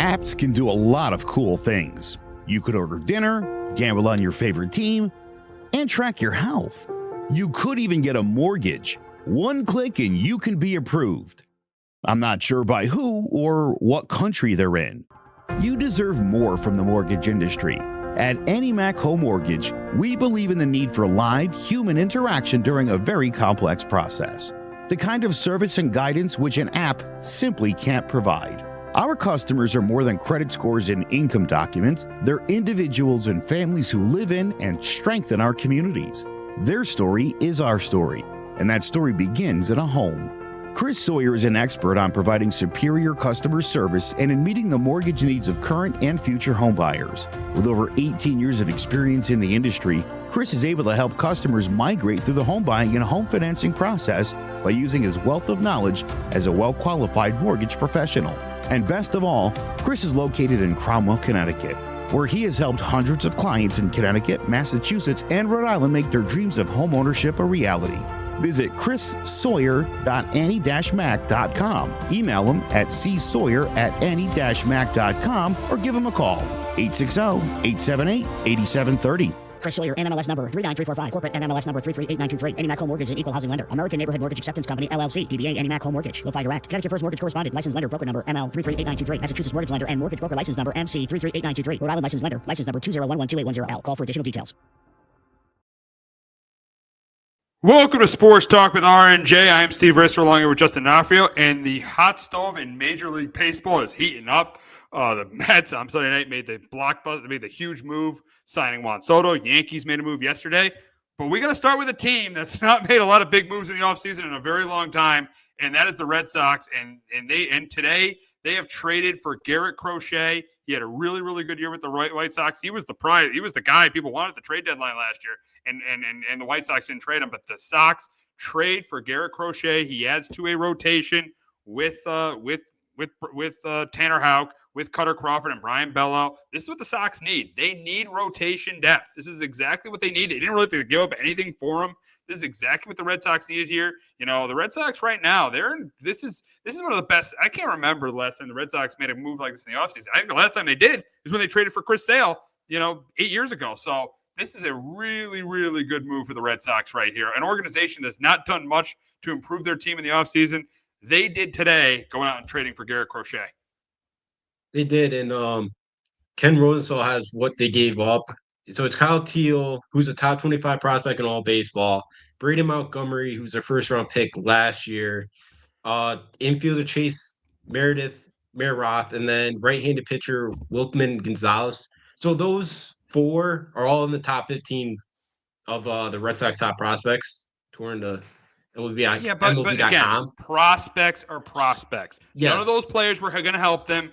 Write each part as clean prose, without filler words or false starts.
Apps can do a lot of cool things. You could order dinner, gamble on your favorite team, and track your health. You could even get a mortgage. One click and you can be approved. I'm not sure by who or what country they're in. You deserve more from the mortgage industry. At AnyMac Home Mortgage, we believe in the need for live human interaction during a very complex process. The kind of service and guidance which an app simply can't provide. Our customers are more than credit scores and income documents. They're individuals and families who live in and strengthen our communities. Their story is our story, and that story begins in a home. Chris Sawyer is an expert on providing superior customer service and in meeting the mortgage needs of current and future home buyers. With over 18 years of experience in the industry, Chris is able to help customers migrate through the home buying and home financing process by using his wealth of knowledge as a well-qualified mortgage professional. And best of all, Chris is located in Cromwell, Connecticut, where he has helped hundreds of clients in Connecticut, Massachusetts, and Rhode Island make their dreams of home ownership a reality. Visit chrissawyer.any-mac.com. Email him at csawyer@any-mac.com or give him a call, 860-878-8730. Chris Sawyer, NMLS number 39345, corporate NMLS number 338923. AnyMac Home Mortgage is an equal housing lender. American Neighborhood Mortgage Acceptance Company, LLC. DBA AnyMac Home Mortgage. Lo-Fi Direct. Connecticut First Mortgage Correspondent. License lender. Broker number ML 338923. Massachusetts Mortgage Lender and Mortgage Broker License number MC 338923. Rhode Island License Lender. License number 201128110L. Call for additional details. Welcome to Sports Talk with R&J. I am Steve Risser along here with Justin Nafrio, and the hot stove in Major League Baseball is heating up. The Mets on Sunday night made the huge move, signing Juan Soto. Yankees made a move yesterday. But we're going to start with a team that's not made a lot of big moves in the offseason in a very long time, and that is the Red Sox. And today they have traded for Garrett Crochet. He had a really, really good year with the White Sox. He was the prize. He was the guy people wanted at the trade deadline last year. And the White Sox didn't trade him, but the Sox trade for Garrett Crochet. He adds to a rotation with Tanner Houck, with Cutter Crawford and Brian Bello. This is what the Sox need. They need rotation depth. This is exactly what they need. They didn't really have to give up anything for him. This is exactly what the Red Sox needed here. You know, the Red Sox right now, this is one of the best. I can't remember the last time the Red Sox made a move like this in the offseason. I think the last time they did is when they traded for Chris Sale, 8 years ago. So this is a really, really good move for the Red Sox right here. An organization that's not done much to improve their team in the offseason. They did today going out and trading for Garrett Crochet. They did, and Ken Rosenthal has what they gave up. So it's Kyle Teal, who's a top 25 prospect in all baseball. Braden Montgomery, who's their first-round pick last year. Infielder Chase Meroth, and then right-handed pitcher Wilkman Gonzalez. So those four are all in the top 15 of the Red Sox top prospects. Touring the MLB.com. Yeah, but again, prospects are prospects. Yes. None of those players were going to help them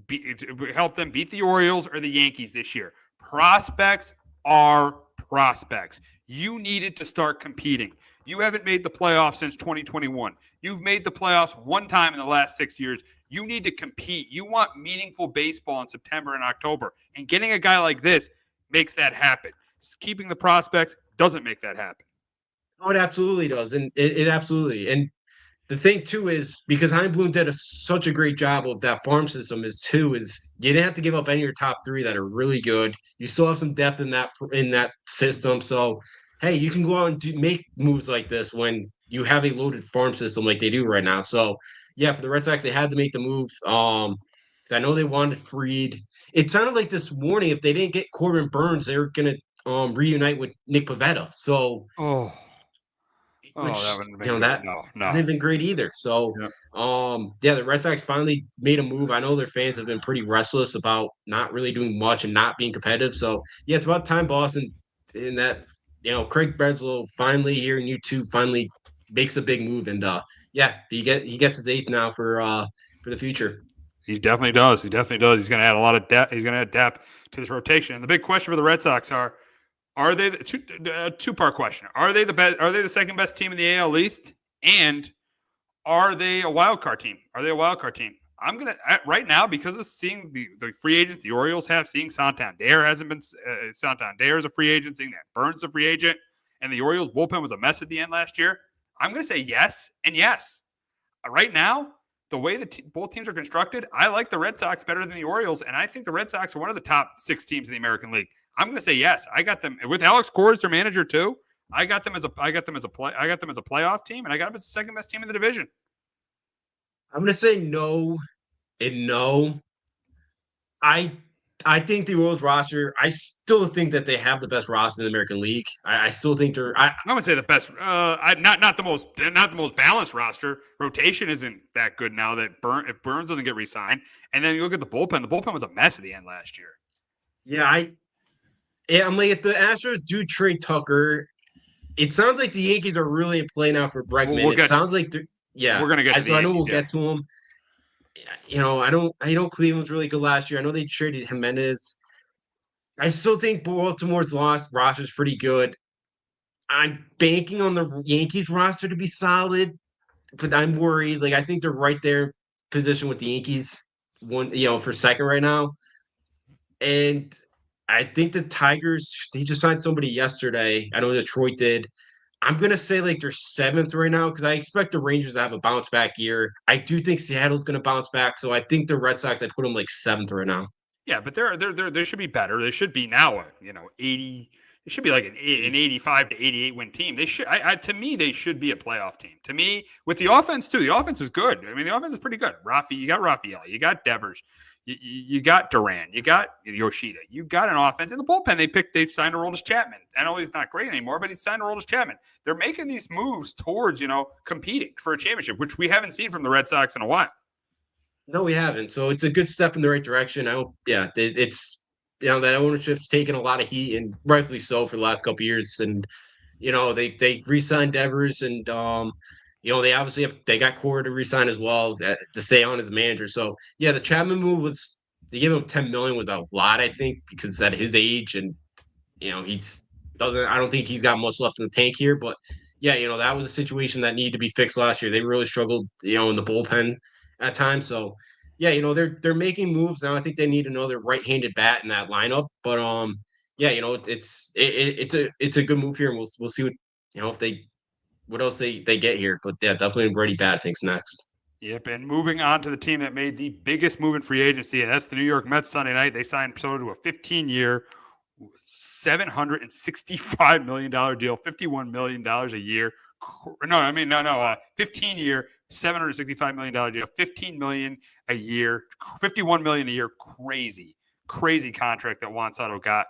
beat the Orioles or the Yankees this year. Prospects are prospects. You needed to start competing. You haven't made the playoffs since 2021. You've made the playoffs one time in the last 6 years. You need to compete. You want meaningful baseball in September and October. And getting a guy like this makes that happen. Keeping the prospects doesn't make that happen. Oh, it absolutely does. And it absolutely. And the thing, too, is because Hein Bloom did such a great job of that farm system is you didn't have to give up any of your top three that are really good. You still have some depth in that system. So, hey, you can go out and make moves like this when you have a loaded farm system like they do right now. So, yeah, for the Red Sox, they had to make the move. I know they wanted Fried. It sounded like this morning if they didn't get Corbin Burns, they were going to reunite with Nick Pivetta. So, that wouldn't have been great either. So, the Red Sox finally made a move. I know their fans have been pretty restless about not really doing much and not being competitive. So, yeah, it's about time Boston in that, Craig Breslow finally here in U2 finally makes a big move. And, he gets his ace now for the future. He definitely does. He's going to add a lot of depth. He's going to add depth to this rotation. And the big question for the Red Sox are they the two-part question? Are they the best? Are they the second best team in the AL East? And are they a wild card team? I'm gonna right now because of seeing the free agents the Orioles have, seeing Santander hasn't been Santander is a free agent, seeing that Burns a free agent, and the Orioles bullpen was a mess at the end last year. I'm gonna say yes and yes. Right now, the way both teams are constructed, I like the Red Sox better than the Orioles, and I think the Red Sox are one of the top 6 teams in the American League. I'm going to say yes. I got them with Alex Cora as their manager too. I got them as a playoff team, and I got them as the second best team in the division. I'm going to say no and no. I think the Orioles roster. I still think that they have the best roster in the American League. I still think they're. I would say the best. Not the most balanced roster. Rotation isn't that good now. If Burns doesn't get re-signed, and then you look at the bullpen. The bullpen was a mess at the end last year. Yeah, I'm like, if the Astros do trade Tucker, it sounds like the Yankees are really in play now for Bregman. It sounds like we're gonna get. So I know we'll get to him. I know Cleveland's really good last year. I know they traded Jimenez. I still think Baltimore's roster is pretty good. I'm banking on the Yankees roster to be solid, but I'm worried. Like, I think they're right there position with the Yankees for second right now. And I think the Tigers, they just signed somebody yesterday. I know Detroit did. I'm going to say like they're 7th right now because I expect the Rangers to have a bounce back year. I do think Seattle's going to bounce back. So I think the Red Sox, I put them like 7th right now. Yeah, but they should be better. They should be now 80. It should be like an 85 to 88 win team. They should. To me, they should be a playoff team. To me, with the offense too, the offense is good. I mean, the offense is pretty good. You got Rafael, you got Devers, you got Duran, you got Yoshida, you got an offense. In the bullpen, they've signed Aroldis Chapman. I know he's not great anymore, but he's signed Aroldis Chapman. They're making these moves towards competing for a championship, which we haven't seen from the Red Sox in a while. No, we haven't. So it's a good step in the right direction. It's that ownership's taken a lot of heat, and rightfully so, for the last couple of years. And they re-signed Devers, and they obviously they got Cora to re-sign as well to stay on as manager. So yeah, the Chapman move they gave him $10 million was a lot, I think, because at his age, and I don't think he's got much left in the tank here. But yeah, that was a situation that needed to be fixed last year. They really struggled, in the bullpen at times. So yeah, they're making moves now. I think they need another right-handed bat in that lineup. But it's a good move here, and we'll see what else they get here. But yeah, definitely Brady Bat thinks next. Yep, and moving on to the team that made the biggest move in free agency, and that's the New York Mets. Sunday night, they signed Soto to a 15-year, $765 million deal, $51 million a year. 15-year, $765 million deal, $15 million a year, $51 million a year. Crazy contract that Juan Soto got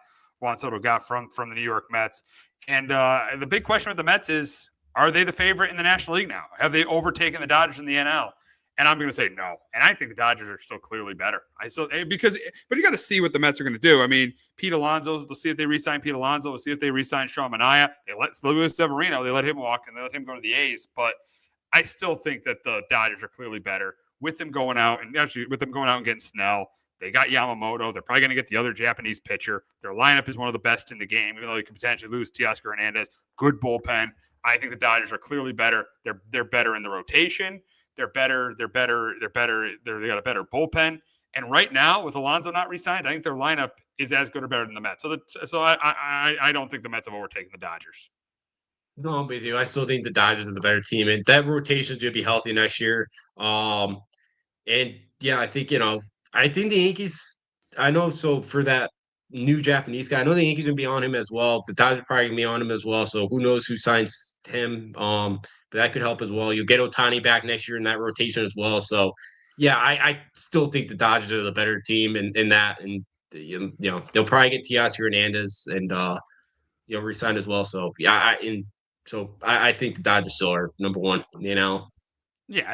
from the New York Mets. And the big question with the Mets is, are they the favorite in the National League now? Have they overtaken the Dodgers in the NL? And I'm going to say no. And I think the Dodgers are still clearly better. But you got to see what the Mets are going to do. I mean, Pete Alonso, we'll see if they re-sign Pete Alonso. We'll see if they re-sign Sean Manaea. They let Luis Severino, they let him walk, and they let him go to the A's. But I still think that the Dodgers are clearly better with them going out and getting Snell. They got Yamamoto. They're probably going to get the other Japanese pitcher. Their lineup is one of the best in the game, even though they could potentially lose Teoscar Hernandez. Good bullpen. I think the Dodgers are clearly better. They're better in the rotation. They're better. They got a better bullpen. And right now, with Alonso not re-signed, I think their lineup is as good or better than the Mets. So I don't think the Mets have overtaken the Dodgers. No, I'm with you. I still think the Dodgers are the better team, and that rotation is going to be healthy next year. And yeah, I think the Yankees. I know. So for that new Japanese guy, I know the Yankees are going to be on him as well. The Dodgers are probably going to be on him as well. So who knows who signs him? But that could help as well. You'll get Ohtani back next year in that rotation as well. So yeah, I still think the Dodgers are the better team in that, and they'll probably get Teoscar Hernandez and re-signed as well. So yeah, I think the Dodgers still are number one in the NL. Yeah,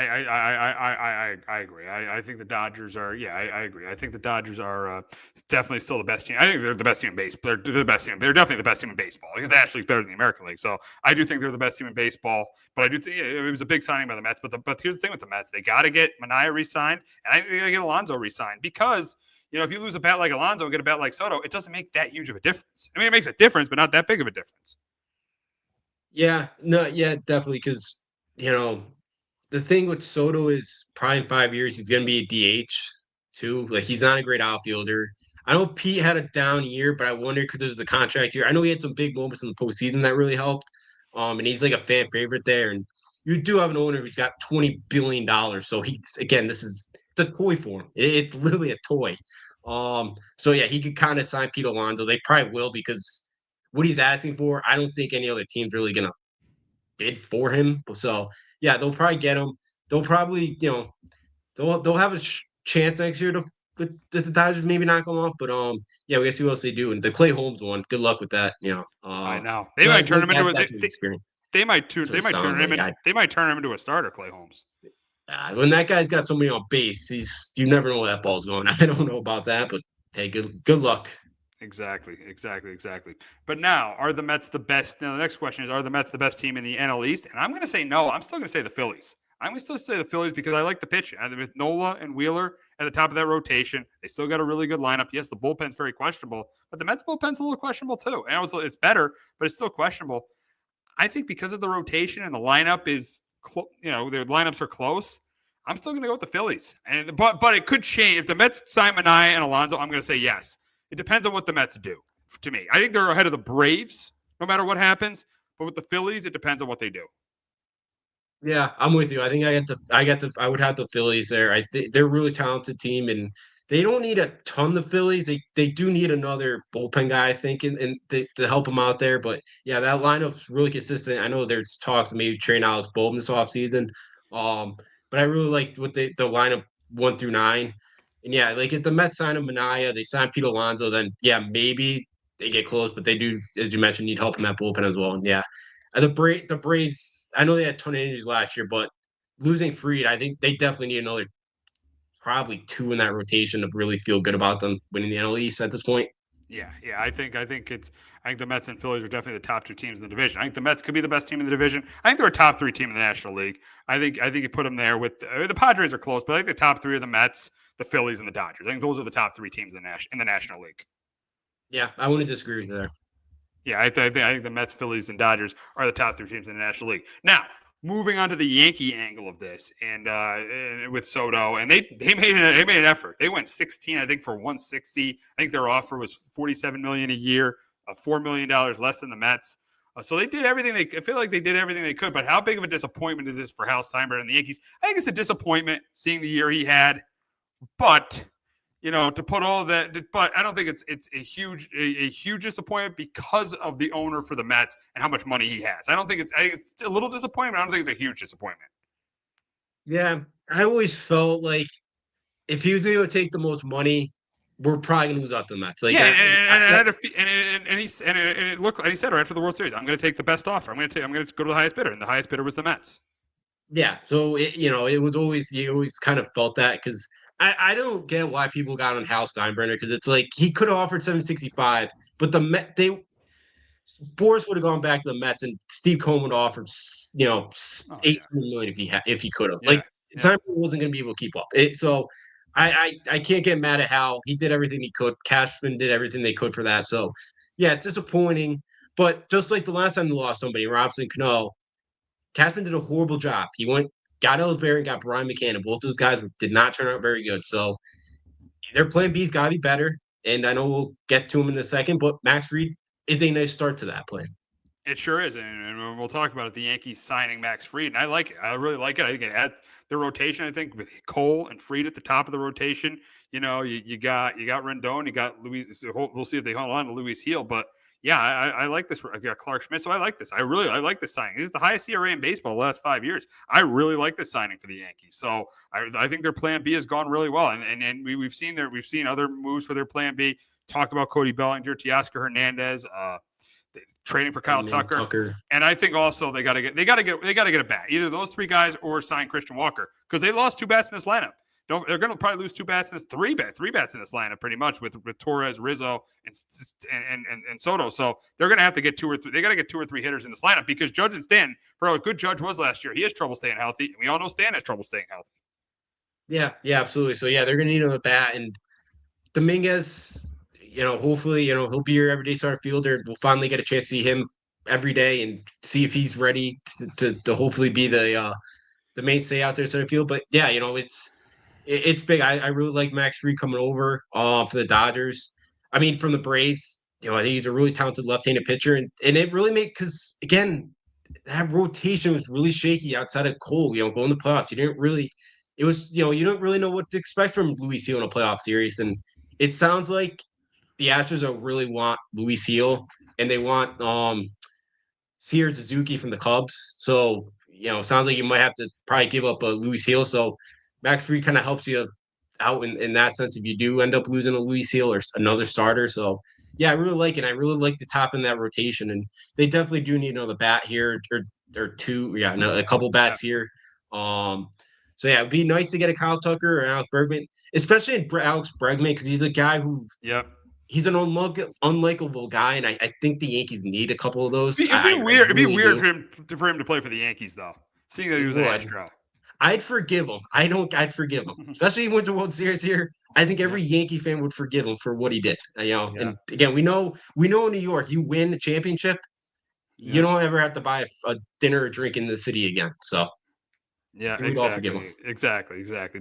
I agree. I think the Dodgers are. Yeah, I agree. I think the Dodgers are definitely still the best team. I think they're the best team in baseball. They're the best team. They're definitely the best team in baseball because the National League's better than the American League. So I do think they're the best team in baseball. But I do think it was a big signing by the Mets. But here's the thing with the Mets: they got to get Manaea re-signed, and I think they got to get Alonso re-signed because if you lose a bat like Alonso and get a bat like Soto, it doesn't make that huge of a difference. I mean, it makes a difference, but not that big of a difference. Yeah, no, yeah, definitely because the thing with Soto is probably in 5 years he's going to be a DH too. Like, he's not a great outfielder. I know Pete had a down year, but I wonder because it was the contract year. I know he had some big moments in the postseason that really helped. And he's like a fan favorite there. And you do have an owner who's got $20 billion. So this is it's a toy for him. It's really a toy. So yeah, he could kind of sign Pete Alonso. They probably will because what he's asking for, I don't think any other team's really gonna bid for him. So yeah, they'll probably get him. They'll probably, they'll have a chance next year to with the Dodgers maybe knock them off. But yeah, we gotta see what else they do. And the Clay Holmes one, good luck with that. I know they might turn him into that's an experience. They might turn him into a starter, Clay Holmes. When that guy's got somebody on base, you never know where that ball's going. I don't know about that, but hey, good luck. Exactly. But now, are the Mets the best? Now, the next question is, are the Mets the best team in the NL East? And I'm going to say no. I'm still going to say the Phillies. I'm going to still say the Phillies because I like the pitch. With Nola and Wheeler at the top of that rotation, they still got a really good lineup. Yes, the bullpen's very questionable, but the Mets bullpen's a little questionable too. I know it's better, but it's still questionable. I think because of the rotation and the lineup is, their lineups are close. I'm still going to go with the Phillies. But it could change. If the Mets sign Manaea and Alonso, I'm going to say yes. It depends on what the Mets do, to me. I think they're ahead of the Braves, no matter what happens. But with the Phillies, it depends on what they do. Yeah, I'm with you. I think I would have the Phillies there. I think they're a really talented team, and they don't need a ton of Phillies. They do need another bullpen guy, I think, and to help them out there. But yeah, that lineup's really consistent. I know there's talks of maybe trading Alex Bolton this offseason. But I really like what the lineup 1 through 9. And yeah, like if the Mets sign a Manaea, they sign Pete Alonso, then yeah, maybe they get close, but they do, as you mentioned, need help in that bullpen as well. And yeah, the Braves, I know they had a ton of injuries last year, but losing Fried, I think they definitely need another probably 2 in that rotation to really feel good about them winning the NL East at this point. Yeah. I think the Mets and Phillies are definitely the top 2 teams in the division. I think the Mets could be the best team in the division. I think they're a top 3 team in the National League. I think you put them there with the Padres are close, but I think the top 3 are the Mets, the Phillies, and the Dodgers. I think those are the top 3 teams in the National League. Yeah, I wouldn't disagree with you there. Yeah, I think the Mets, Phillies, and Dodgers are the top 3 teams in the National League. Now, moving on to the Yankee angle of this, and with Soto, and they made an effort. They went 16, I think, for 160. I think their offer was $47 million a year, $4 million less than the Mets. So they did everything I feel like they did everything they could. But how big of a disappointment is this for Hal Steinbrenner and the Yankees? I think it's a disappointment seeing the year he had, but. To put all of that, but I don't think it's a huge disappointment because of the owner for the Mets and how much money he has. I think it's a little disappointment. I don't think it's a huge disappointment. Yeah, I always felt like if he was able to take the most money, we're probably gonna lose out to the Mets. Like, and it looked like he said right after the World Series, I'm going to take the best offer. I'm going to go to the highest bidder, and the highest bidder was the Mets. Yeah, so it was always you always kind of felt that because. I don't get why people got on Hal Steinbrenner because it's like he could have offered 765, but Boris would have gone back to the Mets and Steve Cohen would have offered 800 million if he could have. Steinbrenner wasn't going to be able to keep up. So I can't get mad at Hal. He did everything he could. Cashman did everything they could for that. So yeah, it's disappointing. But just like the last time they lost somebody, Robinson Cano, Cashman did a horrible job. He got Ellsbury and got Brian McCann. Both those guys did not turn out very good. So their plan B's got to be better. And I know we'll get to him in a second, but Max Fried is a nice start to that plan. It sure is. And we'll talk about it. The Yankees signing Max Fried. And I like it. I really like it. I think it had the rotation, I think, with Cole and Fried at the top of the rotation. You got Rendon, you got Luis. We'll see if they hold on to Luis Heel. But yeah, I like this. I got Clark Schmidt, so I like this. I like this signing. This is the highest ERA in baseball the last 5 years. I really like this signing for the Yankees. So I think their plan B has gone really well. And we've seen other moves for their plan B. Talk about Cody Bellinger, Teoscar Hernandez, trading for Kyle Tucker. And I think also they got to get a bat. Either those 3 guys or sign Christian Walker because they lost 2 bats in this lineup. They're going to probably lose 2 bats in this 3 bats in this lineup pretty much with Torres, Rizzo, and Soto. So they're going to have to get 2 or 3. They got to get 2 or 3 hitters in this lineup because Judge and Stanton, for how good Judge was last year, he has trouble staying healthy, and we all know Stanton has trouble staying healthy. Yeah, absolutely. So yeah, they're going to need another bat, and Dominguez, hopefully, he'll be your everyday center fielder. We'll finally get a chance to see him every day and see if he's ready to hopefully be the mainstay out there center field. But yeah, it's big. I really like Max Fried coming over for the Dodgers. I mean, from the Braves, I think he's a really talented left-handed pitcher, and it really because again, that rotation was really shaky outside of Cole. Going to playoffs, you didn't really. It was you don't really know what to expect from Luis Seal in a playoff series, and it sounds like the Astros really want Luis Seal and they want Seiya Suzuki from the Cubs. So, sounds like you might have to probably give up a Luis Seal. So Max Fried kind of helps you out in that sense if you do end up losing a Luis Seal or another starter. So yeah, I really like it. I really like the top in that rotation. And they definitely do need another bat here or two. Yeah, a couple bats here. So yeah, it'd be nice to get a Kyle Tucker or Alex Bergman, especially in Alex Bregman, because he's a guy who he's an unlikable guy, and I think the Yankees need a couple of those. It'd be weird. It'd be weird for him to play for the Yankees, though, seeing that he was an Astro. I'd forgive him. I'd forgive him, especially if he went to World Series here. I think every Yankee fan would forgive him for what he did. And again, we know in New York, you win the championship, you don't ever have to buy a dinner or drink in the city again. So. Yeah, exactly.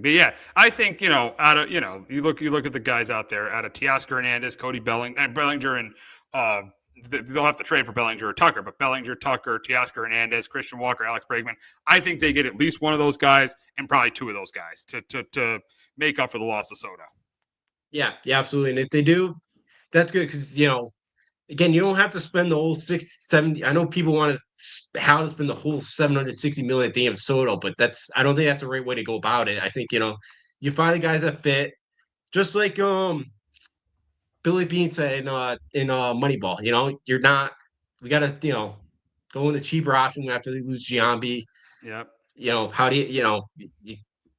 But yeah, I think you look at the guys out there out of Teoscar Hernandez, Cody Bellinger, and they'll have to trade for Bellinger or Tucker, but Bellinger, Tucker, Teoscar Hernandez, Christian Walker, Alex Bregman. I think they get at least one of those guys and probably two of those guys to make up for the loss of Soto. Yeah, absolutely. And if they do, that's good because again, you don't have to spend the whole 670. I know people want to spend the whole $760 million at the end of Soto, but I don't think that's the right way to go about it. I think you find the guys that fit, just like Billy Beane said in Moneyball. We got to go in the cheaper option after they lose Giambi. Yep. How do you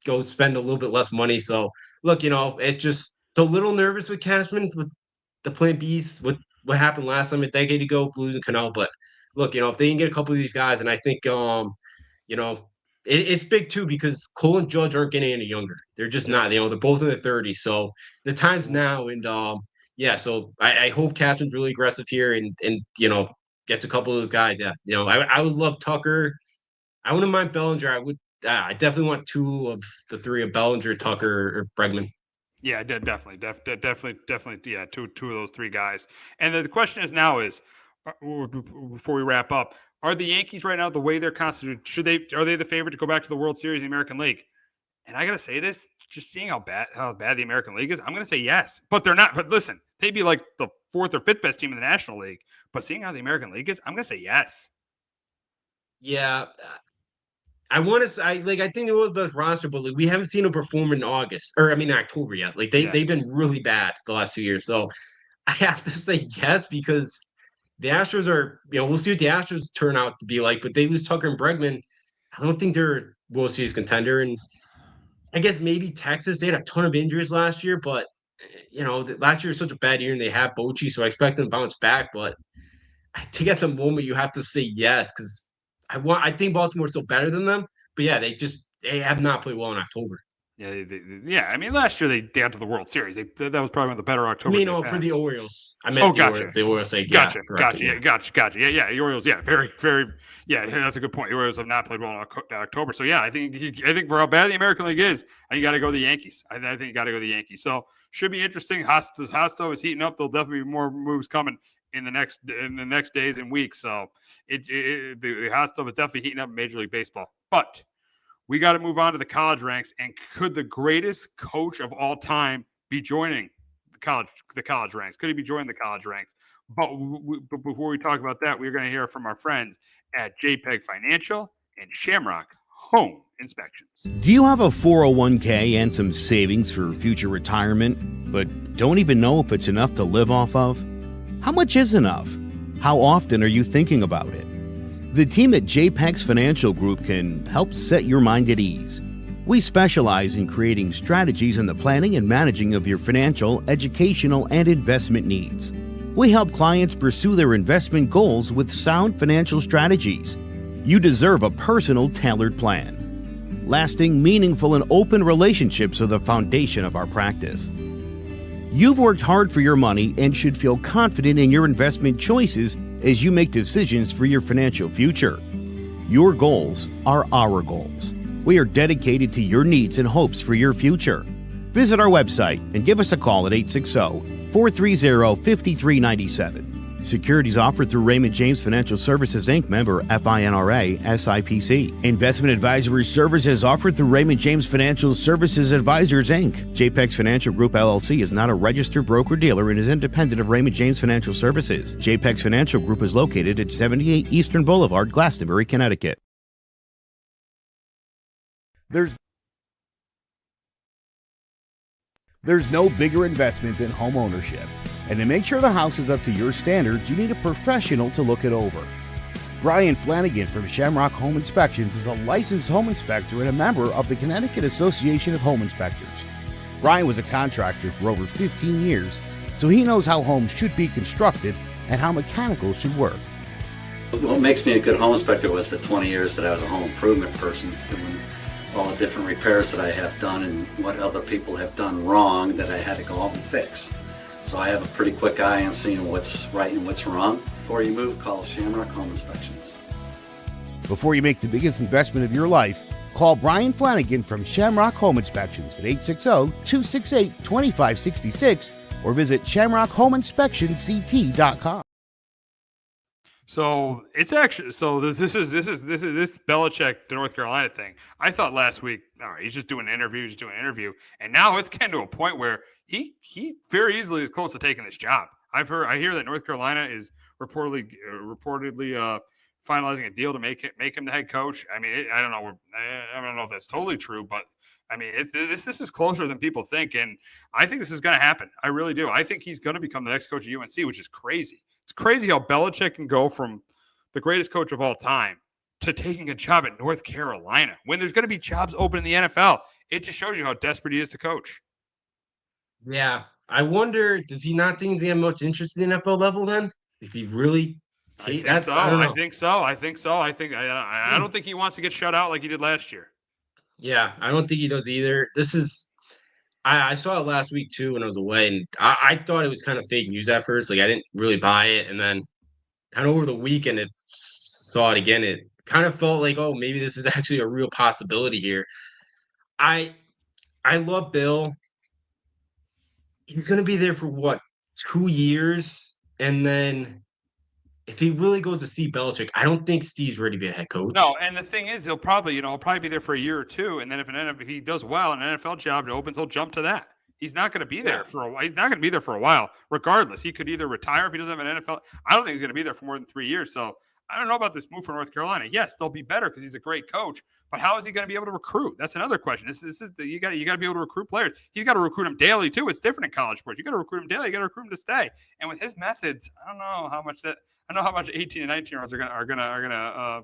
go spend a little bit less money? So look, it's just a little nervous with Cashman with the plan B's with what happened last time a decade ago, losing Cano. But look, if they can get a couple of these guys, and I think, it's big too because Cole and Judge aren't getting any younger. They're just not. They're both in their 30s, so the time's now. And so I hope Cashman's really aggressive here and gets a couple of those guys. Yeah, I would love Tucker. I wouldn't mind Bellinger. I definitely want two of the three of Bellinger, Tucker, or Bregman. Yeah, definitely. Yeah, two of those three guys. And the question is now before we wrap up, are the Yankees right now the way they're constituted? Are they the favorite to go back to the World Series, the American League? And I gotta say this, just seeing how bad the American League is, I'm gonna say yes. But they're not. But listen, they'd be like the fourth or fifth best team in the National League. But seeing how the American League is, I'm gonna say yes. Yeah. I want to say, I think it was the best roster, but we haven't seen them perform in October yet. They've been really bad the last 2 years. So I have to say yes, because the Astros are, we'll see what the Astros turn out to be like, but they lose Tucker and Bregman. I don't think they're a World Series contender. And I guess maybe Texas, they had a ton of injuries last year, but last year was such a bad year and they have Bochy, so I expect them to bounce back. But I think at the moment you have to say yes, because I think Baltimore's still better than them, but yeah, they have not played well in October. Yeah, I mean, last year they got to the World Series. That was probably one of the better October. For the Orioles, I meant the Orioles. Gotcha. Yeah, the Orioles. Yeah, very, very. Yeah, that's a good point. The Orioles have not played well in October, so yeah, I think for how bad the American League is, you got to go the Yankees. I think you got to go the Yankees. So should be interesting. This hot stove is heating up. There'll definitely be more moves coming in the next days and weeks. So the hot stuff is definitely heating up in Major League Baseball. But we got to move on to the college ranks. And could the greatest coach of all time be joining the college ranks? Could he be joining the college ranks? But before we talk about that, we're going to hear from our friends at JPEG Financial and Shamrock Home Inspections. Do you have a 401k and some savings for future retirement, but don't even know if it's enough to live off of? How much is enough? How often are you thinking about it? The team at JPEX Financial Group can help set your mind at ease. We specialize in creating strategies in the planning and managing of your financial, educational, and investment needs. We help clients pursue their investment goals with sound financial strategies. You deserve a personal, tailored plan. Lasting, meaningful, and open relationships are the foundation of our practice. You've worked hard for your money and should feel confident in your investment choices as you make decisions for your financial future. Your goals are our goals. We are dedicated to your needs and hopes for your future. Visit our website and give us a call at 860-430-5397. Securities offered through Raymond James Financial Services, Inc., member FINRA, SIPC. Investment advisory services offered through Raymond James Financial Services Advisors, Inc. JPEX Financial Group, LLC is not a registered broker-dealer and is independent of Raymond James Financial Services. JPEX Financial Group is located at 78 Eastern Boulevard, Glastonbury, Connecticut. There's no bigger investment than home ownership. And to make sure the house is up to your standards, you need a professional to look it over. Brian Flanagan from Shamrock Home Inspections is a licensed home inspector and a member of the Connecticut Association of Home Inspectors. Brian was a contractor for over 15 years, so he knows how homes should be constructed and how mechanicals should work. What makes me a good home inspector was the 20 years that I was a home improvement person, doing all the different repairs that I have done and what other people have done wrong that I had to go out and fix. So I have a pretty quick eye on seeing what's right and what's wrong. Before you move, call Shamrock Home Inspections. Before you make the biggest investment of your life, call Brian Flanagan from Shamrock Home Inspections at 860-268-2566 or visit shamrockhomeinspectionct.com. So it's actually this Belichick to North Carolina thing. I thought last week, all right, he's just doing an interview, and now it's getting to a point where he very easily is close to taking this job. I hear that North Carolina is reportedly finalizing a deal to make him the head coach. I mean, I don't know if that's totally true, but I mean, this is closer than people think, and I think this is going to happen. I really do. I think he's going to become the next coach of UNC, which is crazy. It's crazy how Belichick can go from the greatest coach of all time to taking a job at North Carolina when there's going to be jobs open in the NFL. It just shows you how desperate he is to coach. Yeah. I wonder, does he not think he have much interest in the NFL level then? If he really I think so. I don't think he wants to get shut out like he did last year. Yeah, I don't think he does either. I saw it last week too when I was away, and I thought it was kind of fake news at first. Like I didn't really buy it, and then kind of over the weekend, it saw it again. It kind of felt like, oh, maybe this is actually a real possibility here. I love Bill. He's going to be there for what, 2 years, and then if he really goes to see Belichick, I don't think Steve's ready to be a head coach. No, and the thing is, he'll probably be there for a year or two, and then if he does well, an NFL job opens, he'll jump to that. He's not going to be there for a while. He's not going to be there for a while, regardless. He could either retire if he doesn't have an NFL. I don't think he's going to be there for more than 3 years. So I don't know about this move for North Carolina. Yes, they'll be better because he's a great coach, but how is he going to be able to recruit? That's another question. You got to be able to recruit players. He's got to recruit them daily too. It's different in college sports. You got to recruit them daily. You got to recruit them to stay. And with his methods, I don't know how much 18 and 19-year-olds are gonna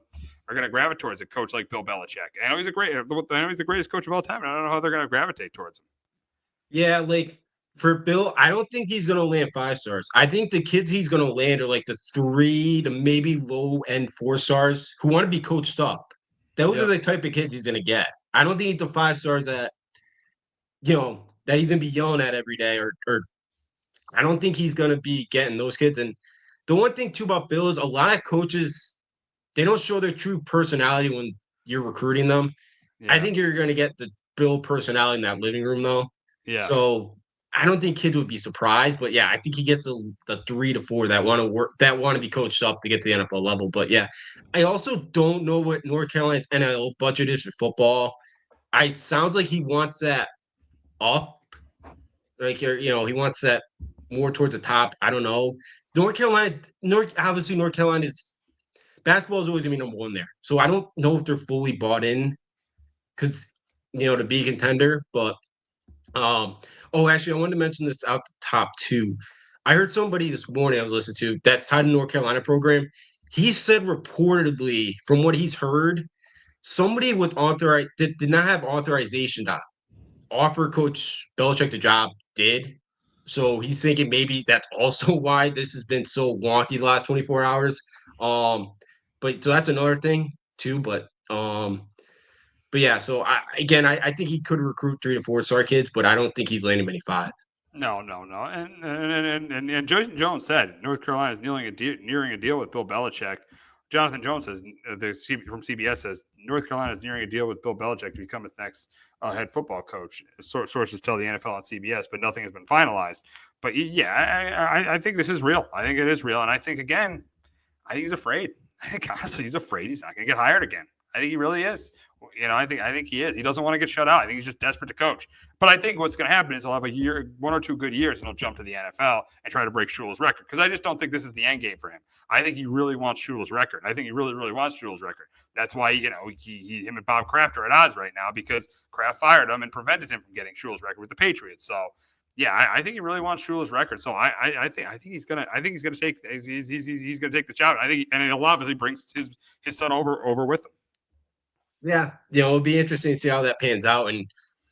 gravitate towards a coach like Bill Belichick. I know he's the greatest coach of all time, and I don't know how they're gonna gravitate towards him. Yeah, like for Bill, I don't think he's gonna land 5 stars. I think the kids he's gonna land are like the 3 to maybe low end 4 stars who want to be coached up. Those are the type of kids he's gonna get. I don't think he's the 5 stars that that he's gonna be yelling at every day, or I don't think he's gonna be getting those kids. And the one thing too about Bill is a lot of coaches, they don't show their true personality when you're recruiting them. Yeah. I think you're going to get the Bill personality in that living room though. Yeah. So I don't think kids would be surprised, but yeah, I think he gets the 3 to 4 that want to be coached up to get to the NFL level. But yeah, I also don't know what North Carolina's NIL budget is for football. It sounds like he wants that up, like he wants that more towards the top. I don't know. North Carolina's basketball is always gonna be number 1 there. So I don't know if they're fully bought in because to be a contender. But actually I wanted to mention this out the top too. I heard somebody this morning I was listening to that's tied to North Carolina program. He said reportedly, from what he's heard, somebody with did not have authorization to offer Coach Belichick the job did. So he's thinking maybe that's also why this has been so wonky the last 24 hours. But so that's another thing too. But yeah. So I think he could recruit 3 to 4 star kids, but I don't think he's landing many 5. No. And Jason Jones said North Carolina is nearing a deal with Bill Belichick Jonathan Jones says, from CBS says, North Carolina is nearing a deal with Bill Belichick to become his next head football coach. Sources tell the NFL on CBS, but nothing has been finalized. But yeah, I think this is real. I think it is real. And I think, again, I think he's afraid. I think, honestly, he's afraid he's not going to get hired again. I think he really is. I think he is. He doesn't want to get shut out. I think he's just desperate to coach. But I think what's going to happen is he'll have one or two good years, and he'll jump to the NFL and try to break Shula's record. Because I just don't think this is the end game for him. I think he really wants Shula's record. I think he really, really wants Shula's record. That's why him and Bob Kraft are at odds right now, because Kraft fired him and prevented him from getting Shula's record with the Patriots. So yeah, I think he really wants Shula's record. So I think he's gonna take the job. And he'll obviously brings his son over with him. Yeah, it'll be interesting to see how that pans out. And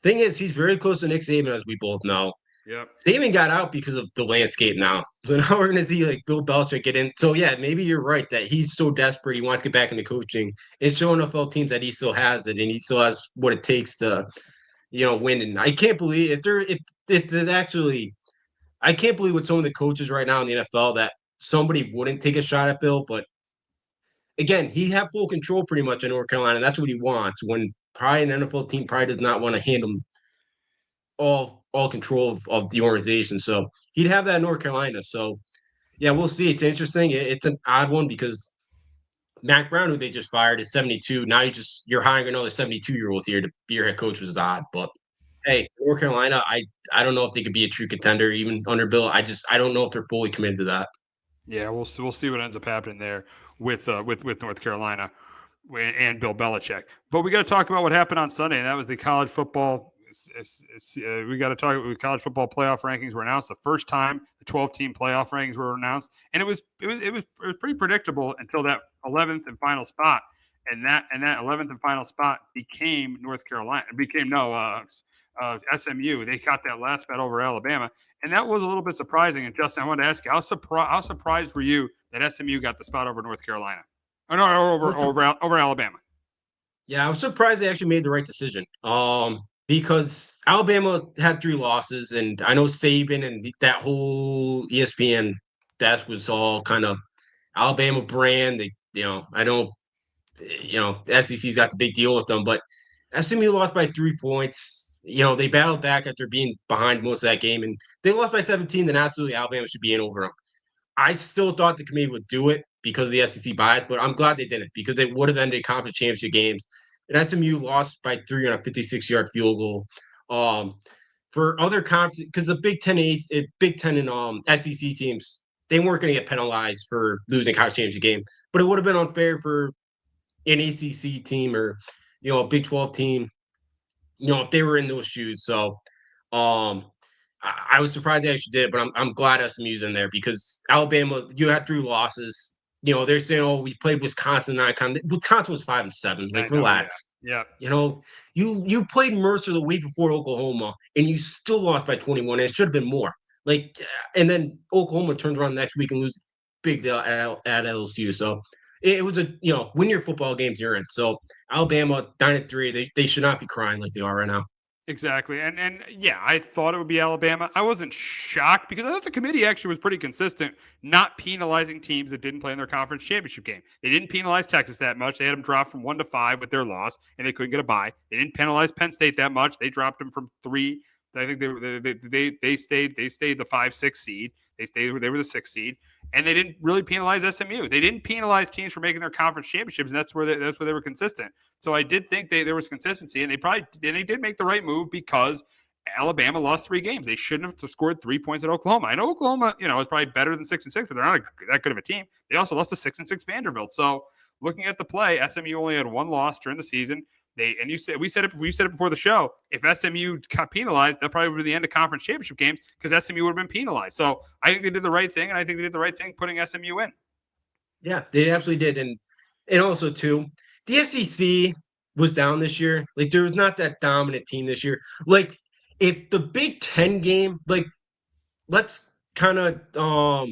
thing is, he's very close to Nick Saban, as we both know. Yep. Saban got out because of the landscape now. So now we're going to see Bill Belichick get in. So yeah, maybe you're right that he's so desperate. He wants to get back into coaching and show NFL teams that he still has it and he still has what it takes to, win. And I can't believe I can't believe with some of the coaches right now in the NFL that somebody wouldn't take a shot at Bill. But again, he had full control pretty much in North Carolina. And that's what he wants, when probably an NFL team probably does not want to hand him all control of the organization. So he'd have that in North Carolina. So yeah, we'll see. It's interesting. It's an odd one because Mac Brown, who they just fired, is 72. Now you're hiring another 72-year-old here to be your head coach, which is odd. But hey, North Carolina, I don't know if they could be a true contender even under Bill. I don't know if they're fully committed to that. Yeah, we'll see what ends up happening there with North Carolina and Bill Belichick. But we got to talk about what happened on Sunday, and that was the college football. We got to talk about college football playoff rankings were announced. The first time the 12-team playoff rankings were announced, and it was pretty predictable until that 11th and final spot, and that 11th and final spot became North Carolina. It became SMU. They got that last bet over Alabama, and that was a little bit surprising. And Justin, I wanted to ask you, how surprised were you that SMU got the spot over North Carolina? Over Alabama. Yeah, I was surprised they actually made the right decision. Because Alabama had 3 losses, and I know Saban and that whole ESPN desk was all kind of Alabama brand. I know, the SEC's got the big deal with them, but SMU lost by 3 points. They battled back after being behind most of that game, and they lost by 17. Then absolutely Alabama should be in over them. I still thought the committee would do it because of the SEC bias, but I'm glad they didn't, because they would have ended conference championship games. And SMU lost by 3 on a 56-yard field goal. For other conferences, because the Big Ten and SEC teams, they weren't going to get penalized for losing a conference championship game, but it would have been unfair for an ACC team or a Big 12 team, if they were in those shoes. So I was surprised they actually did it, but I'm glad SMU's in there, because Alabama, you had 3 losses. They're saying, we played Wisconsin. Wisconsin was 5-7. Relax. Yeah. You played Mercer the week before Oklahoma, and you still lost by 21. And it should have been more. And then Oklahoma turns around the next week and loses big deal at LSU. So it was win your football games you're in. So Alabama 9-3. They should not be crying like they are right now. Exactly. And yeah, I thought it would be Alabama. I wasn't shocked, because I thought the committee actually was pretty consistent, not penalizing teams that didn't play in their conference championship game. They didn't penalize Texas that much. They had them drop from 1 to 5 with their loss, and they couldn't get a bye. They didn't penalize Penn State that much. They dropped them from 3. I think they stayed the 5-6 seed. They were the 6th seed, and they didn't really penalize SMU. They didn't penalize teams for making their conference championships, and that's where they were consistent. So I did think there was consistency, and they did make the right move, because Alabama lost 3 games. They shouldn't have scored 3 points at Oklahoma. I know Oklahoma, is probably better than 6-6, but they're not that good of a team. They also lost to 6-6 Vanderbilt. So looking at the play, SMU only had 1 loss during the season. We said it before the show. If SMU got penalized, that probably would be the end of conference championship games, because SMU would have been penalized. So I think they did the right thing, and I think they did the right thing putting SMU in. Yeah, they absolutely did. And also too, the SEC was down this year. There was not that dominant team this year. If the Big Ten game, let's kind of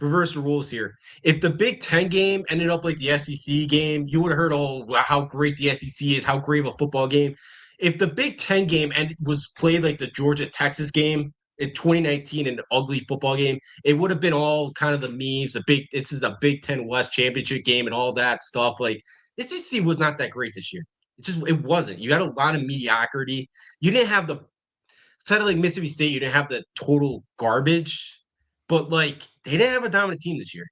reverse the rules here. If the Big Ten game ended up like the SEC game, you would have heard, how great the SEC is, how great of a football game. If the Big Ten game was played like the Georgia-Texas game, in 2019 an ugly football game, it would have been all kind of the memes, this is a Big Ten West championship game and all that stuff. Like the SEC was not that great this year. It wasn't. You had a lot of mediocrity. You didn't have the instead of like Mississippi State, you didn't have the total garbage, but like they didn't have a dominant team this year.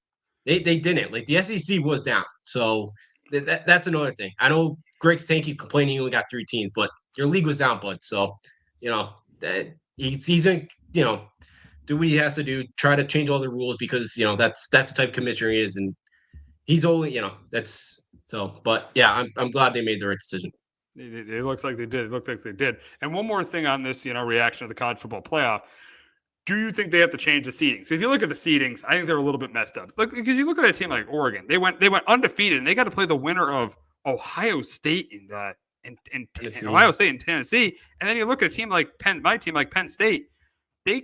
They didn't. Like the SEC was down. So that's another thing. I know Greg Stanky's complaining he only got 3 teams, but your league was down, bud. So, that he's going to, do what he has to do, try to change all the rules because, that's the type of commissioner he is. And he's only, that's so, but yeah, I'm glad they made the right decision. It looks like they did. It looked like they did. And one more thing on this, reaction to the college football playoff. Do you think they have to change the seeding? So if you look at the seedings, I think they're a little bit messed up. Look, because you look at a team like Oregon, they went undefeated, and they got to play the winner of Ohio State and Ohio State and Tennessee. And then you look at a team like my team like Penn State. They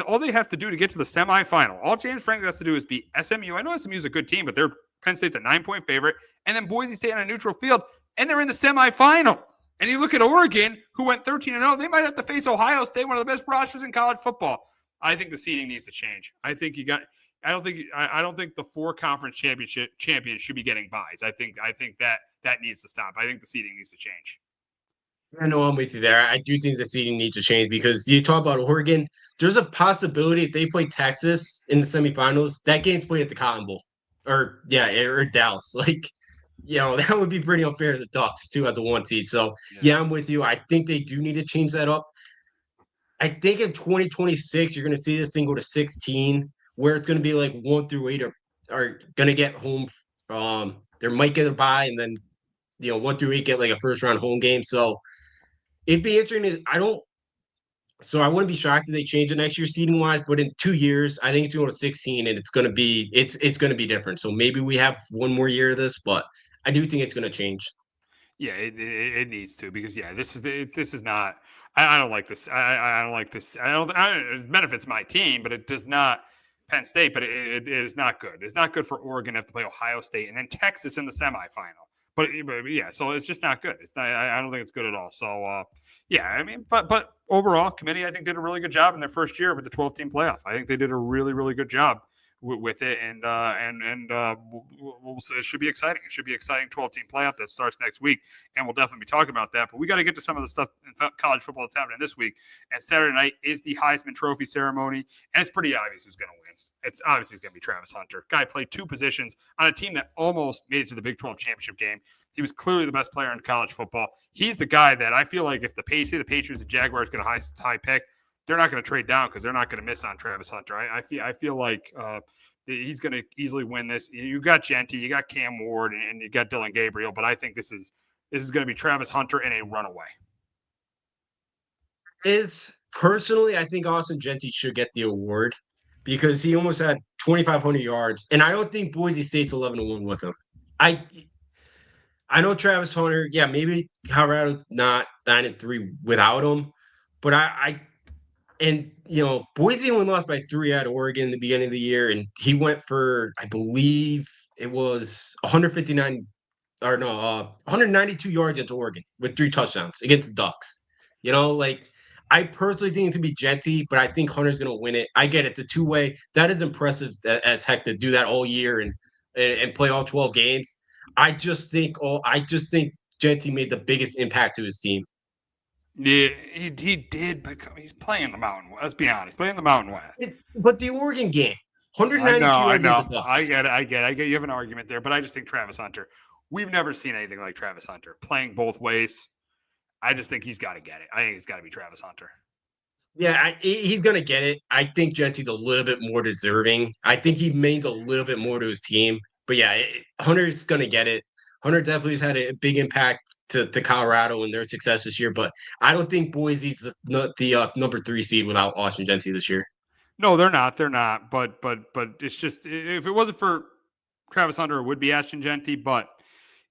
all they have to do to get to the semifinal. All James Franklin has to do is beat SMU. I know SMU is a good team, but Penn State's a 9-point favorite, and then Boise State on a neutral field, and they're in the semifinal. And you look at Oregon, who went 13-0. They might have to face Ohio State, one of the best rosters in college football. I think the seeding needs to change. I don't think the 4 conference champions should be getting buys. I think that needs to stop. I think the seeding needs to change. I know I'm with you there. I do think the seeding needs to change because you talk about Oregon. There's a possibility if they play Texas in the semifinals, that game's played at the Cotton Bowl, or Dallas. Like, that would be pretty unfair to the Ducks too as a 1 seed. So yeah, I'm with you. I think they do need to change that up. I think in 2026, you're going to see this thing go to 16, where it's going to be like 1 through 8 are going to get home. There might get a bye, and then 1 through 8 get like a first round home game. So it'd be interesting. I wouldn't be shocked if they change it next year seeding wise. But in 2 years, I think it's going to 16, and it's going to be different. So maybe we have 1 more year of this, but I do think it's going to change. Yeah, it needs to because this is not. I don't like this. I don't like this. It benefits my team, but it does not Penn State. But it is not good. It's not good for Oregon to have to play Ohio State and then Texas in the semifinal. But yeah, so it's just not good. It's not. I don't think it's good at all. So but overall, committee I think did a really good job in their first year with the 12-team playoff. I think they did a really really good job with it, and it should be exciting. It should be an exciting 12-team playoff that starts next week, and we'll definitely be talking about that. But we got to get to some of the stuff in college football that's happening this week. And Saturday night is the Heisman Trophy ceremony, and it's pretty obvious who's going to win. It's obviously going to be Travis Hunter. Guy played 2 positions on a team that almost made it to the Big 12 championship game. He was clearly the best player in college football. He's the guy that I feel like if the Patriots and Jaguars get a high pick, they're not going to trade down because they're not going to miss on Travis Hunter. I feel like he's going to easily win this. You got Genty, you got Cam Ward, and you got Dylan Gabriel, but I think this is going to be Travis Hunter in a runaway. Personally, I think Austin Genty should get the award because he almost had 2,500 yards, and I don't think Boise State's 11-1 with him. I know Travis Hunter, yeah, maybe Colorado's not 9-3 without him, but Boise only lost by 3 at Oregon in the beginning of the year, and he went for, I believe it was 192 yards into Oregon with 3 touchdowns against the Ducks. I personally think it's going to be Genty, but I think Hunter's going to win it. I get it. The 2-way, that is impressive as heck to do that all year and play all 12 games. I just think Genty made the biggest impact to his team. Yeah, he did, but he's playing the Mountain West. Let's be honest, playing the Mountain West. But the Oregon game, 192 yards. I get it. You have an argument there, but I just think Travis Hunter. We've never seen anything like Travis Hunter playing both ways. I just think he's got to get it. I think it's got to be Travis Hunter. Yeah, he's going to get it. I think Genty's a little bit more deserving. I think he means a little bit more to his team. But yeah, Hunter's going to get it. Hunter definitely has had a big impact to Colorado and their success this year. But I don't think Boise's the number 3 seed without Austin Genty this year. No, they're not. They're not. But it's just if it wasn't for Travis Hunter, it would be Austin Genty. But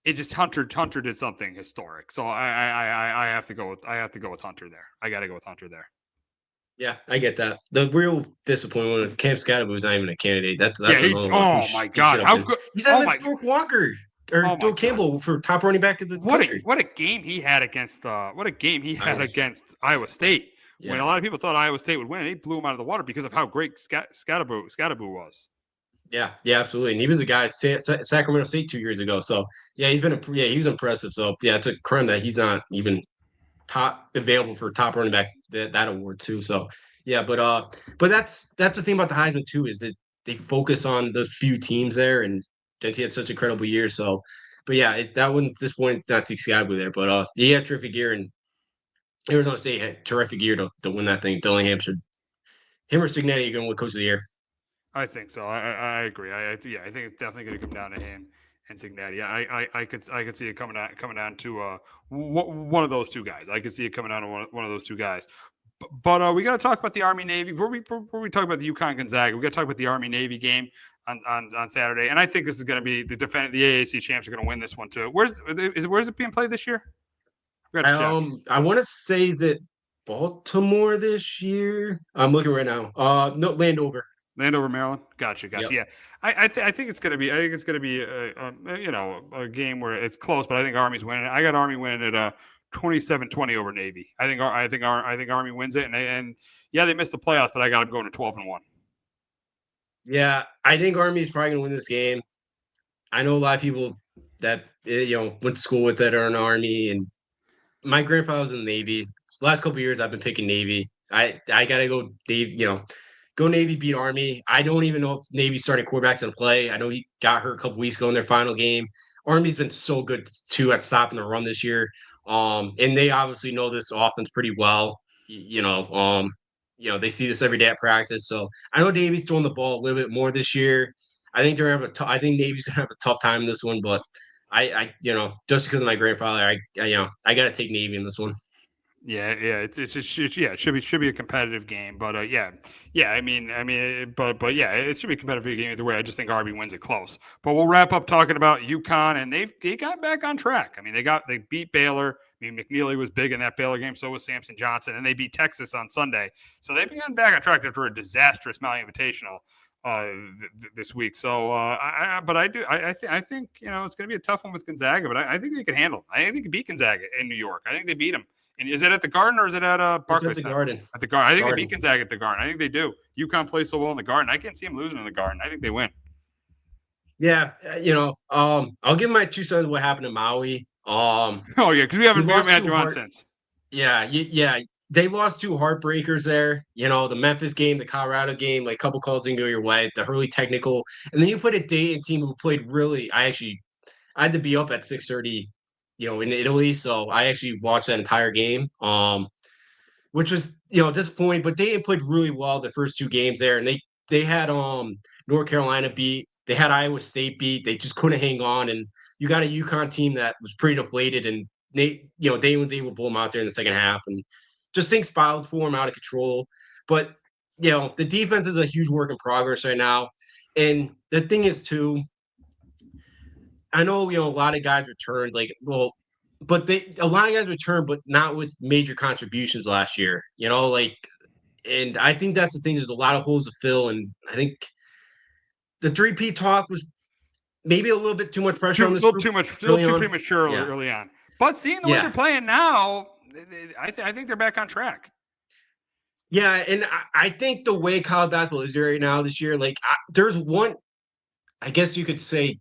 it just Hunter did something historic. So I have to go with Hunter there. I got to go with Hunter there. Yeah, I get that. The real disappointment was Cam Scatterbo's not even a candidate. That's my God, how good! He's having Dork Walker or Bill Campbell for top running back of the country. What a game he had against Iowa State. when a lot of people thought Iowa State would win, he blew them out of the water because of how great Scadaboo was. Yeah, absolutely. And he was a guy at Sacramento State 2 years ago. So yeah, he was impressive. So yeah, it's a crime that he's not even top available for top running back that award too. So yeah, but that's the thing about the Heisman too, is that they focus on the few teams there, and Genty had such a incredible year. So, but yeah, that wouldn't disappoint not see Scotty there. But he had a terrific year, and Arizona State had a terrific year to win that thing. Dillingham should, him or Cignetti going to win Coach of the Year. I think so. I agree. I think it's definitely going to come down to him and Cignetti. I could see it coming down to one of those two guys. I could see it coming down to one of those two guys. But we got to talk about the Army Navy. Before we talk about the UConn Gonzaga, we got to talk about the Army Navy game on Saturday. And I think this is going to be the AAC champs are going to win this one too. Where's it being played this year? I want to say that Baltimore this year. I'm looking right now. No, Landover. Landover, Maryland. Gotcha. Yep. Yeah, I think it's going to be. I think it's going to be a game where it's close, but I think Army's winning. I got Army winning at 27-20 over Navy. I think Army wins it, and yeah, they missed the playoffs, but I got them going to 12-1. Yeah, I think Army is probably going to win this game. I know a lot of people that went to school with that are in Army, and my grandfather was in the Navy. The last couple of years, I've been picking Navy. I gotta go Navy. Go Navy, beat Army. I don't even know if Navy's starting quarterback's going to play. I know he got hurt a couple weeks ago in their final game. Army's been so good too at stopping the run this year. And they obviously know this offense pretty well. They see this every day at practice. So I know Navy's throwing the ball a little bit more this year. I think I think Navy's gonna have a tough time in this one, but I just because of my grandfather, I got to take Navy in this one. Yeah, it should be a competitive game, but but yeah, it should be a competitive game either way. I just think Army wins it close. But we'll wrap up talking about UConn, and they got back on track. I mean, they beat Baylor. I mean, McNeely was big in that Baylor game, so was Samson Johnson, and they beat Texas on Sunday. So they've gotten back on track after a disastrous Maui Invitational this week. So, I think it's going to be a tough one with Gonzaga, but I think they can handle it. I think they can beat Gonzaga in New York. I think they beat them. And is it at the Garden or is it at Barclays? At the Garden. At the Garden. I think they beat Gonzaga at the Garden. I think they do. UConn plays so well in the Garden. I can't see them losing in the Garden. I think they win. Yeah, I'll give my 2 cents what happened in Maui. Because we haven't had you on since. Yeah. They lost 2 heartbreakers there. The Memphis game, the Colorado game, like a couple calls didn't go your way. The Hurley technical, and then you put a Dayton team who played really. I had to be up at 6:30. In Italy, so I actually watched that entire game, which was disappointing. But they played really well the first 2 games there, and they had North Carolina beat, they had Iowa State beat. They just couldn't hang on, and you got a UConn team that was pretty deflated, and they will pull them out there in the second half, and just things spiraled for them out of control. But the defense is a huge work in progress right now, and the thing is too. I know, a lot of guys returned, a lot of guys returned, but not with major contributions last year, and I think that's the thing. There's a lot of holes to fill, and I think the 3P talk was maybe a little bit too much pressure on this group. Too premature early on. But seeing the way they're playing now, I think they're back on track. Yeah, and I think the way college basketball is right now this year, there's one, I guess you could say,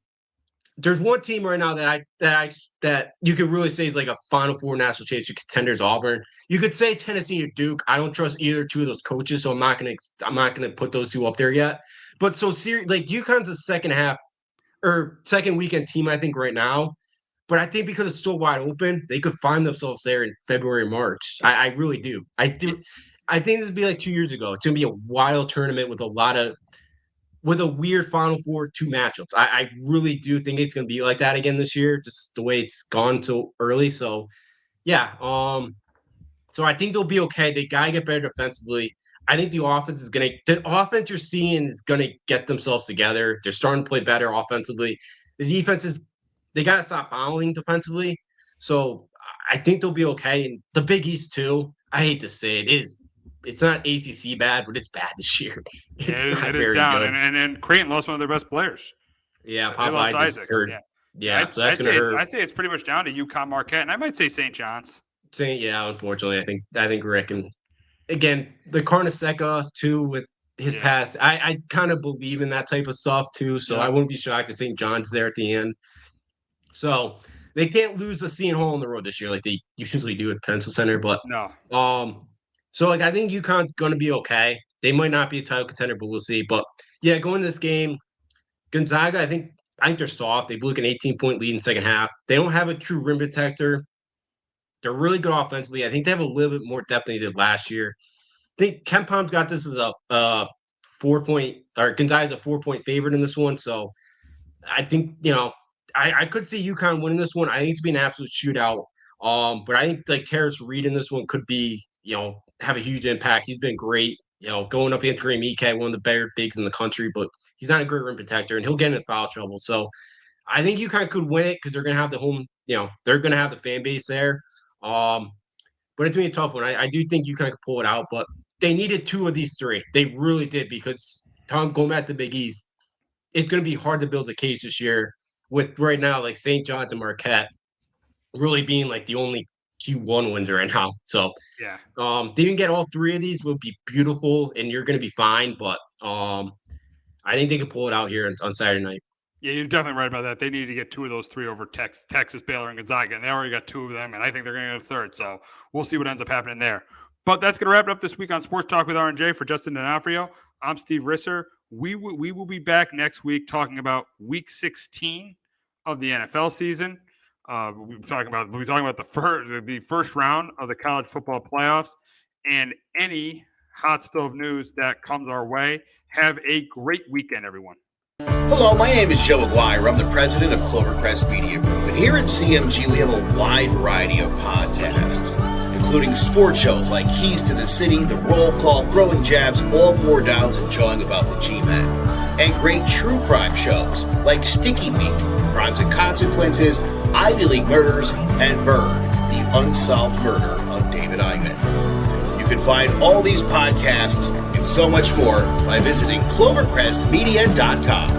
there's one team right now that you could really say is like a Final Four national championship contenders, Auburn. You could say Tennessee or Duke. I don't trust either 2 of those coaches, so I'm not gonna put those 2 up there yet. But UConn's a second weekend team, I think, right now. But I think because it's so wide open, they could find themselves there in February, March. I really do. I think this would be like 2 years ago. It's gonna be a wild tournament with a weird Final Four 2 matchups. I really do think it's going to be like that again this year, just the way it's gone so early. So, yeah. So I think they'll be okay. They got to get better defensively. I think the offense you're seeing is going to get themselves together. They're starting to play better offensively. The defense they got to stop fouling defensively. So I think they'll be okay. And the Big East too, I hate to say it's not ACC bad, but it's bad this year. It is down, and Creighton lost one of their best players. Yeah, Popeye just hurt. Yeah, so that's going to hurt. I'd say it's pretty much down to UConn, Marquette, and I might say St. John's. Unfortunately, I think Rick and again, the Carnesecca too with his pass. I kind of believe in that type of stuff too. So I wouldn't be shocked if St. John's there at the end. So they can't lose a Seton Hall on the road this year like they usually do at Pencil Center. But No. so like I think UConn's going to be okay. They might not be a title contender, but we'll see. But yeah, going this game, Gonzaga, I think they're soft. They blew like an 18-point lead in the second half. They don't have a true rim protector. They're really good offensively. I think they have a little bit more depth than they did last year. I think Ken Palm's got this as a 4-point, or Gonzaga's a 4-point favorite in this one. So I think, I could see UConn winning this one. I think it's be an absolute shootout. But I think like Terrace Reed in this one could be, have a huge impact. He's been great, going up against Graham Ike, one of the better bigs in the country, but he's not a great rim protector and he'll get into foul trouble. So I think UConn could win it because they're going to have the home, they're going to have the fan base there. But it's going to be a tough one. I do think UConn could pull it out, but they needed 2 of these 3. They really did because going back to Big East, it's going to be hard to build a case this year with right now like St. John's and Marquette really being like the only Q1 wins right now. So yeah, they can get all 3 of these would be beautiful and you're going to be fine. But I think they could pull it out here on Saturday night. Yeah, you're definitely right about that. They need to get 2 of those 3 over Texas, Baylor, and Gonzaga, and they already got 2 of them, and I think they're going to get a third. So we'll see what ends up happening there. But that's going to wrap it up this week on Sports Talk with R&J. For Justin D'Onofrio, I'm Steve Risser. We will be back next week talking about Week 16 of the NFL season. We'll be talking about the first round of the college football playoffs and any hot stove news that comes our way. Have a great weekend, everyone. Hello, my name is Joe Aguirre. I'm the president of Clovercrest Media Group, and here at CMG we have a wide variety of podcasts, including sports shows like Keys to the City, The Roll Call, Throwing Jabs, All Four Downs, and Jawing About the G-Men, and great true crime shows like Sticky Week, Crimes and Consequences, Ivy League Murders, and Bird, the unsolved murder of David Eichmann. You can find all these podcasts and so much more by visiting clovercrestmedia.com.